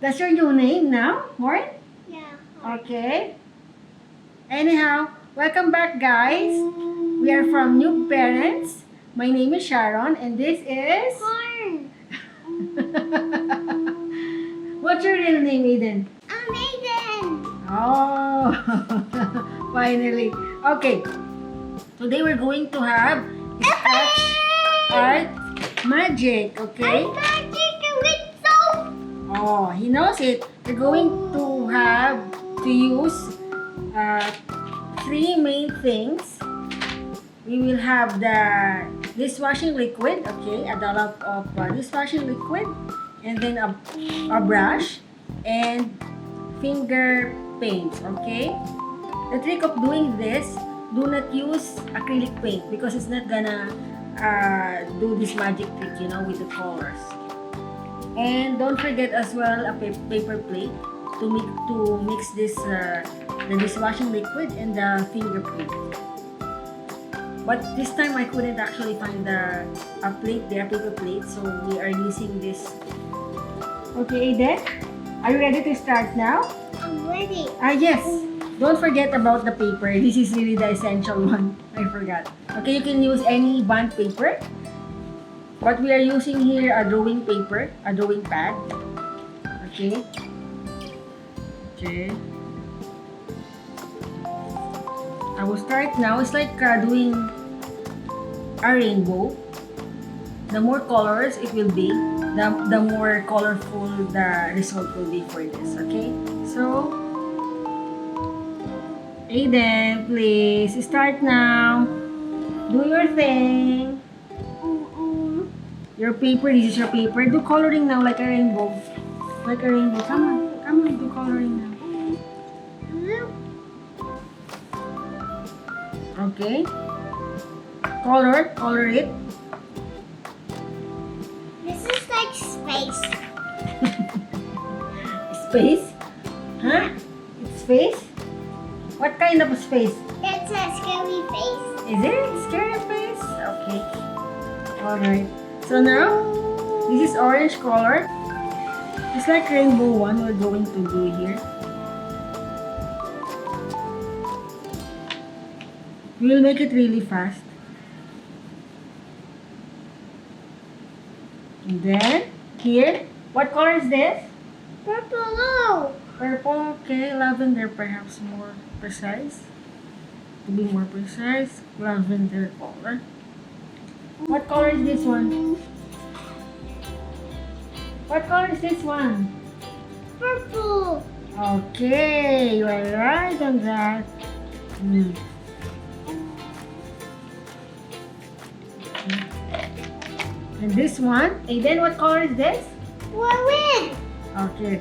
That's your new name now, Horn? Yeah. Okay. Anyhow, welcome back, guys. We are from Noob Parents. My name is Sharon, and this is... Horn. What's your real name, Aiden? I'm Aiden. Oh, finally. Okay. Today we're going to have scratch art magic, okay? I'm magic with soap. Oh, he knows it. We're going to have to use three main things. We will have the dishwashing liquid, okay? A dollop of dishwashing liquid, and then a brush and finger paints, okay? The trick of doing this, do not use acrylic paint because it's not gonna do this magic trick, you know, with the colors. And don't forget as well a paper plate to mix this the dishwashing liquid and the finger paint. But this time I couldn't actually find a plate there, paper plate, so we are using this. Okay, Aiden, are you ready to start now? I'm ready. Yes. Don't forget about the paper. This is really the essential one. I forgot. Okay, you can use any bond paper. What we are using here are drawing paper, a drawing pad. Okay. Okay. I will start now. It's like doing a rainbow. The more colors it will be, the more colorful the result will be for this. Okay. So, Aiden, please start now. Do your thing. Your paper, this is your paper. Do coloring now like a rainbow. Like a rainbow. Come on, do coloring now. Okay. Color it. This is like space. Space? Huh? It's space? What kind of space? It's a scary face. Is it scary face? Okay. Alright. So now, this is orange color. It's like rainbow one we're going to do here. We'll make it really fast. And then, here, what color is this? Purple. Purple, okay. Lavender, perhaps more precise. To be more precise, lavender color. What color is this one? What color is this one? Purple. Okay, you are right on that. And this one, Aiden, what color is this? Red. Okay.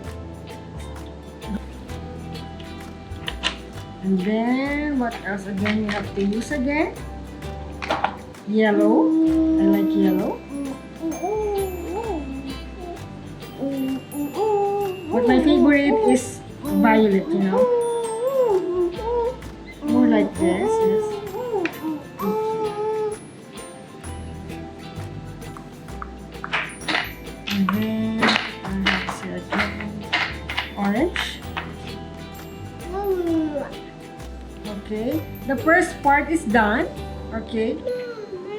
And then, what else again you have to use again? Yellow. I like yellow. But my favorite is violet, you know. More like this. Yes. And then, perhaps again, orange. Okay. The first part is done. Okay.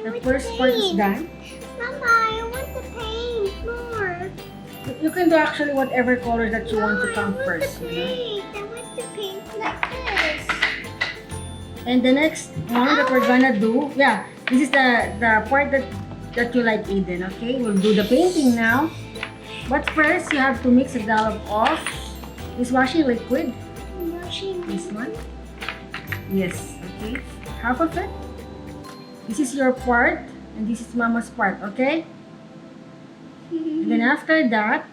The first part is done. Mama, I want to paint more. You can do actually whatever color that you want to come I first. want to You know? paint. I want to paint like this. And the next one that we're gonna do, yeah, this is the part that you like, Aiden. Okay, we'll do the painting now. But first, you have to mix a dollop of dishwashing liquid. This one. Yes. Okay. Half of it. This is your part, and this is Mama's part. Okay. And then after that,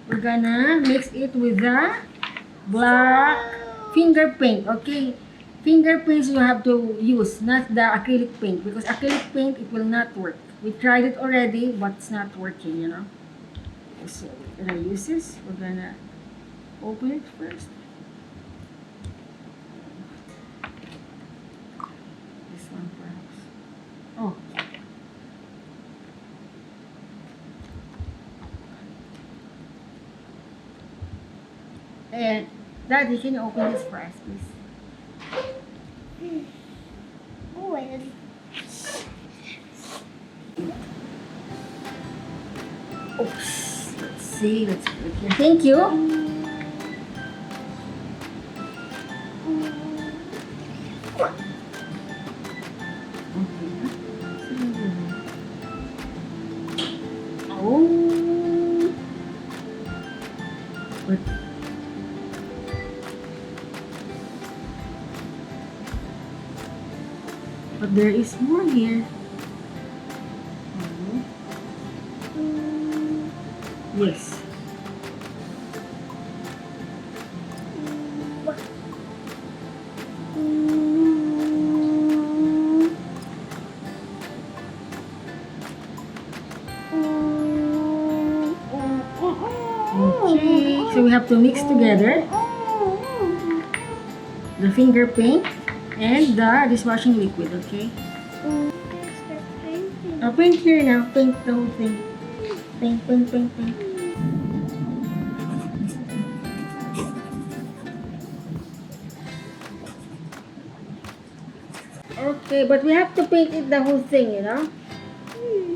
we're gonna mix it with the black finger paint. Okay. Finger paints you have to use, not the acrylic paint, because acrylic paint it will not work. We tried it already, but it's not working, you know. So we're gonna use this. We're gonna open it first. This one perhaps. Oh. And Daddy, can you open this for us, please? Oh, wait. Oops. Let's see. Let's put it here. Thank you. Oh. But there is more here. Oh. Yes. Okay, so we have to mix together the finger paint and the dishwashing liquid, okay? Oh, paint here now. Paint the whole thing. Paint, paint, paint, paint. Okay, but we have to paint it the whole thing, you know?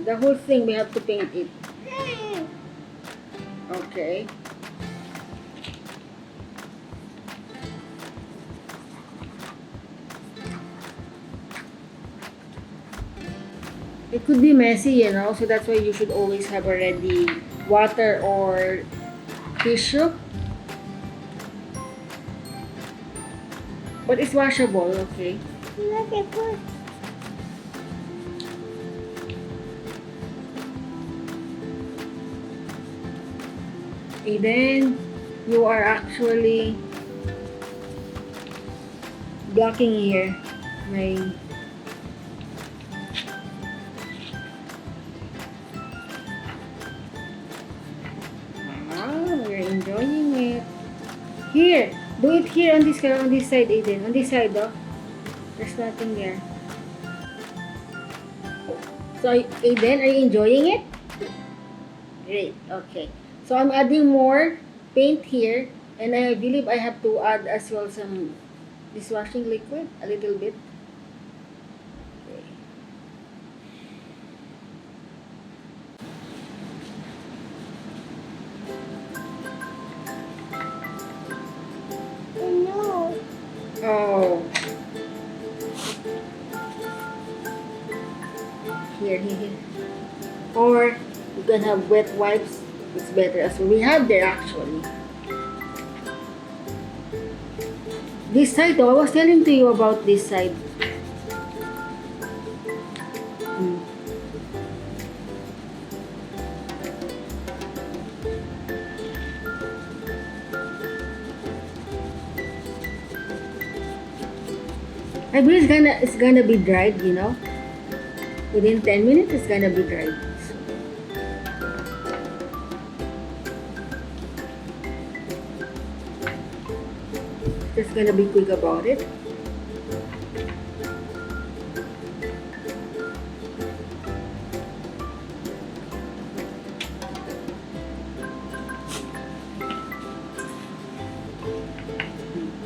The whole thing we have to paint it. Okay. It could be messy, you know, so that's why you should always have already water or tissue. But it's washable, okay? Look at this. Aiden, you are actually blocking here my we're enjoying it. Here, do it here on this side, Aiden. On this side, oh. There's nothing there. So, Aiden, are you enjoying it? Great. Okay. So, I'm adding more paint here. And I believe I have to add as well some dishwashing liquid. A little bit. Okay. No. Oh. Here. Or you can have wet wipes. It's better as well. We have there actually. This side though, I was telling to you about this side. I believe it's gonna be dried, you know. Within 10 minutes, it's gonna be dried. Just gonna be quick about it.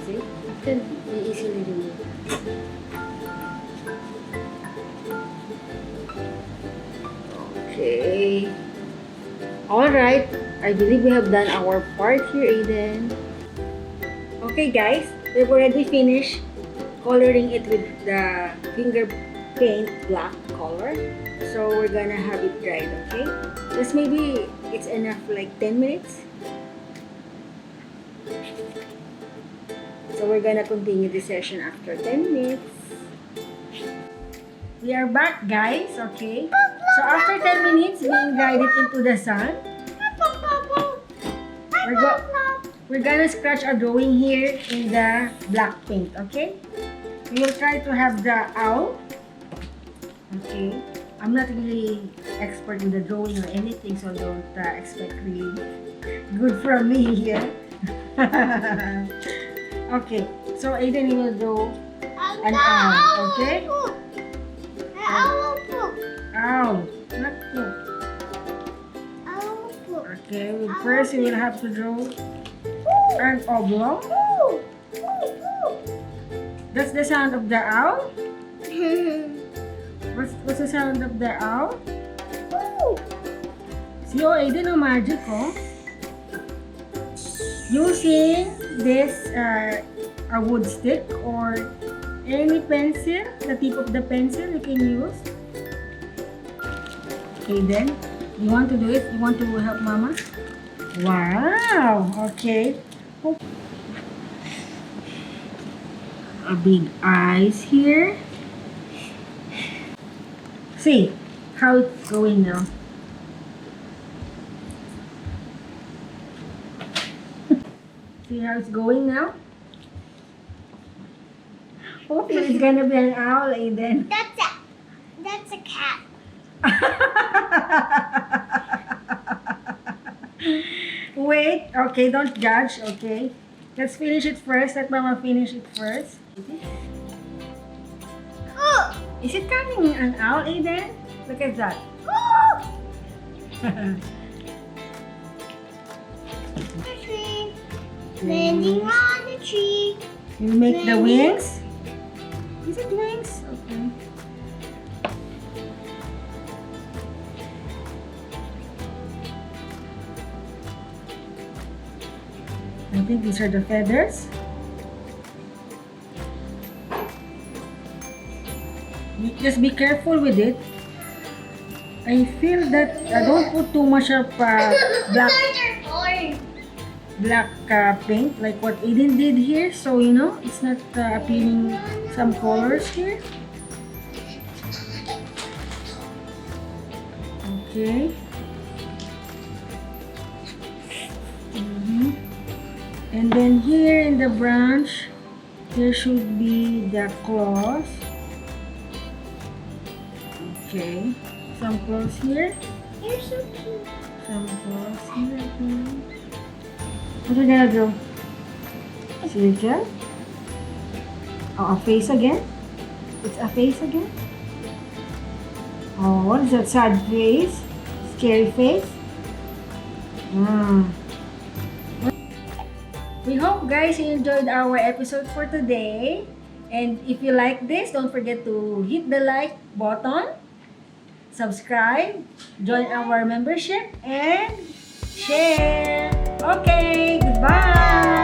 See, it can be easily removed. Okay. Alright. I believe we have done our part here, Aiden. Okay, guys. We've already finished coloring it with the finger paint black color. So, we're gonna have it dried, okay? Just maybe it's enough like 10 minutes. So, we're gonna continue the session after 10 minutes. We are back, guys, okay? So after 10 minutes being guided into the sun, we're gonna scratch a drawing here in the black paint, okay? We will try to have the owl. Okay, I'm not really expert in the drawing or anything, so don't expect really good from me here. Okay, so Aiden will draw an owl, okay? Owl, not poop. Okay, first you will have to draw an oblong. That's the sound of the owl. What's the sound of the owl? See, oh, Aiden, no magic, oh. Using this a wood stick or any pencil, the tip of the pencil you can use. Aiden, you want to do it? You want to help Mama? Wow! Okay. A big eyes here. See how it's going now. See how it's going now? Hopefully it's gonna be an owl, Aiden. That's a cat. Wait, okay, don't judge, okay? Let's finish it first. Let Mama finish it first. Oh, Is it coming an owl, Aiden? Look at that. the tree. Landing on the tree. You make the wings? Is it wings? Okay. I think these are the feathers. Just be careful with it. I feel that don't put too much of black paint like what Aiden did here, so you know it's not appealing some colors here. Okay. And then here in the branch, there should be the claws. Okay, some claws here. You're so cute. Some claws here. What are you gonna do? Circle? Oh, a face again? It's a face again? Oh, what is that? Sad face? Scary face? We hope guys you enjoyed our episode for today. And if you like this, don't forget to hit the like button, subscribe, join our membership, and share. Okay, goodbye.